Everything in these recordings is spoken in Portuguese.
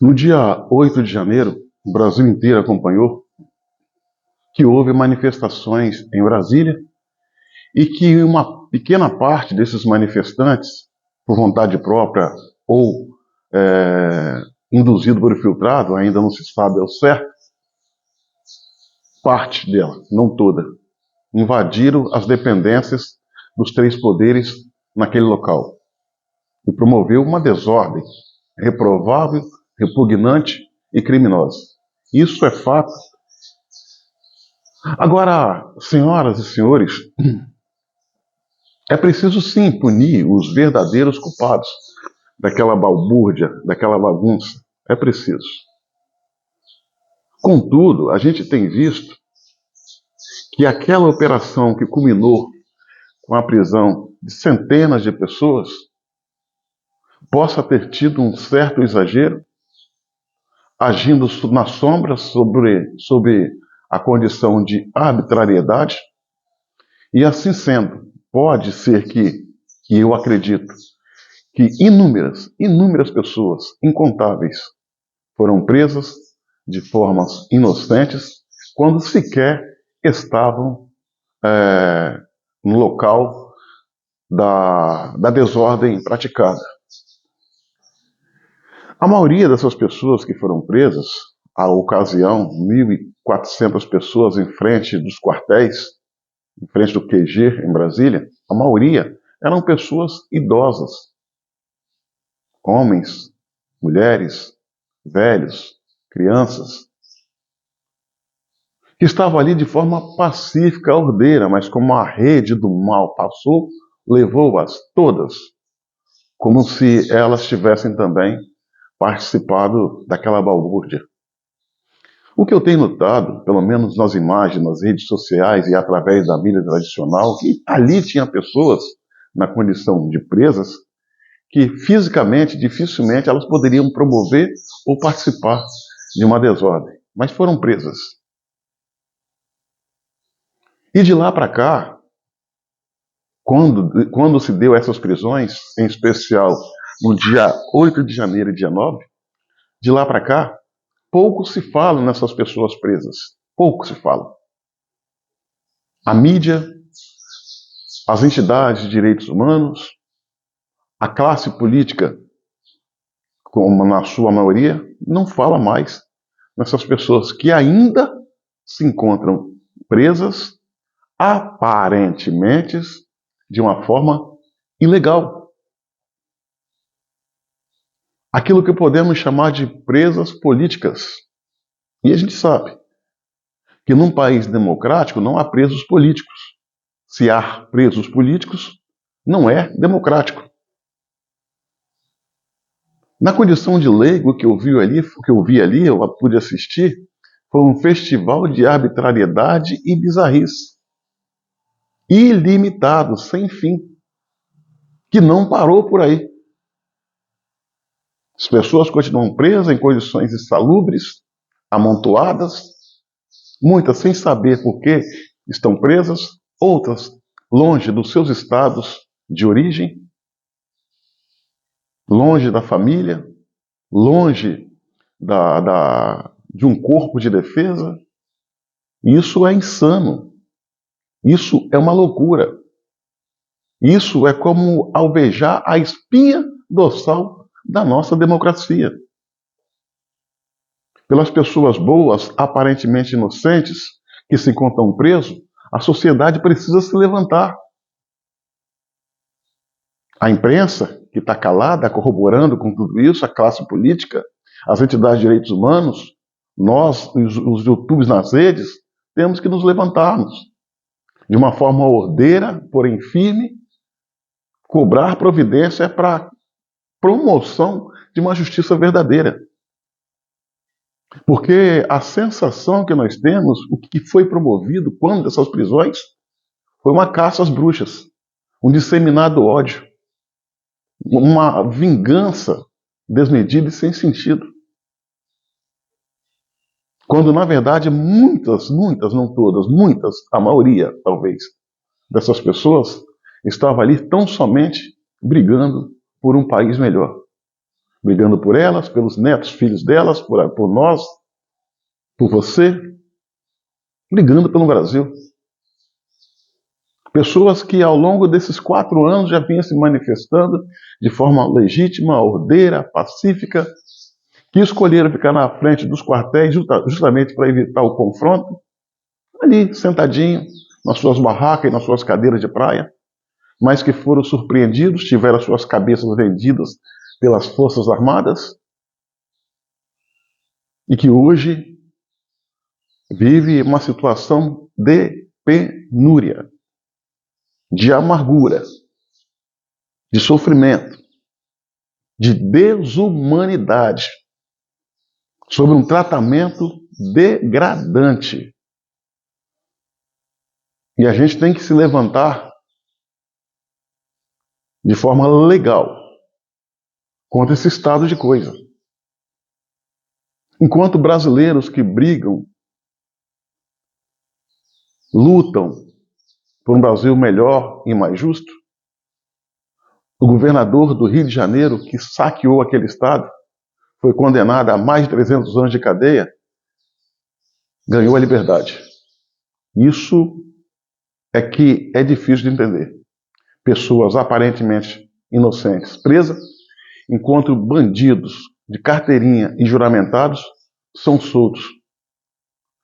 No dia 8 de janeiro, o Brasil inteiro acompanhou que houve manifestações em Brasília e que uma pequena parte desses manifestantes, por vontade própria ou induzido por infiltrado, ainda não se sabe ao certo, parte dela, não toda, invadiram as dependências dos três poderes naquele local e promoveu uma desordem reprovável, repugnante e criminosa. Isso é fato. Agora, senhoras e senhores, é preciso sim punir os verdadeiros culpados daquela balbúrdia, daquela bagunça. É preciso. Contudo, a gente tem visto que aquela operação que culminou com a prisão de centenas de pessoas possa ter tido um certo exagero, agindo nas sombras sobre a condição de arbitrariedade, e assim sendo, pode ser que, e eu acredito, que inúmeras pessoas, incontáveis, foram presas de formas inocentes quando sequer estavam no local da desordem praticada. A maioria dessas pessoas que foram presas, à ocasião, 1.400 pessoas em frente dos quartéis, em frente do QG em Brasília, a maioria eram pessoas idosas, homens, mulheres, velhos, crianças, que estavam ali de forma pacífica, ordeira, mas como a rede do mal passou, levou-as todas, como se elas tivessem também participado daquela balbúrdia. O que eu tenho notado, pelo menos nas imagens, nas redes sociais e através da mídia tradicional, que ali tinha pessoas na condição de presas que fisicamente, dificilmente, elas poderiam promover ou participar de uma desordem, mas foram presas. E de lá para cá, quando se deu essas prisões, em especial no dia 8 de janeiro e dia 9, de lá para cá, pouco se fala nessas pessoas presas. Pouco se fala. A mídia, as entidades de direitos humanos, a classe política, como na sua maioria, não fala mais nessas pessoas que ainda se encontram presas, aparentemente de uma forma ilegal. Aquilo que podemos chamar de presas políticas. E a gente sabe que num país democrático não há presos políticos. Se há presos políticos, não é democrático. Na condição de leigo, o que eu vi ali, eu pude assistir, foi um festival de arbitrariedade e bizarrice. Ilimitado, sem fim. Que não parou por aí. As pessoas continuam presas em condições insalubres, amontoadas, muitas sem saber por que estão presas, outras longe dos seus estados de origem, longe da família, longe de um corpo de defesa. Isso é insano. Isso é uma loucura. Isso é como alvejar a espinha dorsal da nossa democracia. Pelas pessoas boas, aparentemente inocentes, que se encontram presos, a sociedade precisa se levantar. A imprensa, que está calada, corroborando com tudo isso, a classe política, as entidades de direitos humanos, nós, os YouTubes nas redes, temos que nos levantarmos de uma forma ordeira, porém firme, cobrar providência para promoção de uma justiça verdadeira. Porque a sensação que nós temos, o que foi promovido quando dessas prisões, foi uma caça às bruxas, um disseminado ódio, uma vingança desmedida e sem sentido. Quando, na verdade, muitas, não todas, muitas, a maioria, talvez, dessas pessoas estava ali tão somente brigando por um país melhor. brigando por elas, pelos netos, filhos delas, por nós, por você, brigando pelo Brasil. Pessoas que ao longo desses 4 anos já vinham se manifestando de forma legítima, ordeira, pacífica, que escolheram ficar na frente dos quartéis justamente para evitar o confronto, ali sentadinho nas suas barracas e nas suas cadeiras de praia, mas que foram surpreendidos, tiveram suas cabeças vendidas pelas Forças Armadas e que hoje vive uma situação de penúria, de amargura, de sofrimento, de desumanidade, sobre um tratamento degradante. E a gente tem que se levantar de forma legal contra esse estado de coisa. Enquanto brasileiros que brigam, lutam por um Brasil melhor e mais justo, o governador do Rio de Janeiro, que saqueou aquele estado, foi condenado a mais de 300 anos de cadeia, ganhou a liberdade. Isso é que é difícil de entender. Pessoas aparentemente inocentes presas, enquanto bandidos de carteirinha e juramentados são soltos.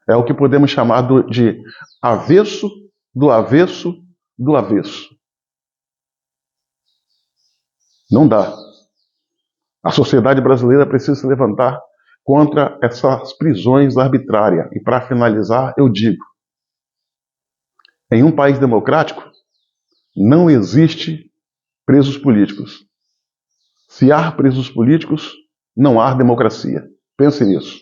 É o que podemos chamar de avesso do avesso do avesso. Não dá. A sociedade brasileira precisa se levantar contra essas prisões arbitrárias. E para finalizar, eu digo, em um país democrático, não existe presos políticos. Se há presos políticos, não há democracia. Pense nisso.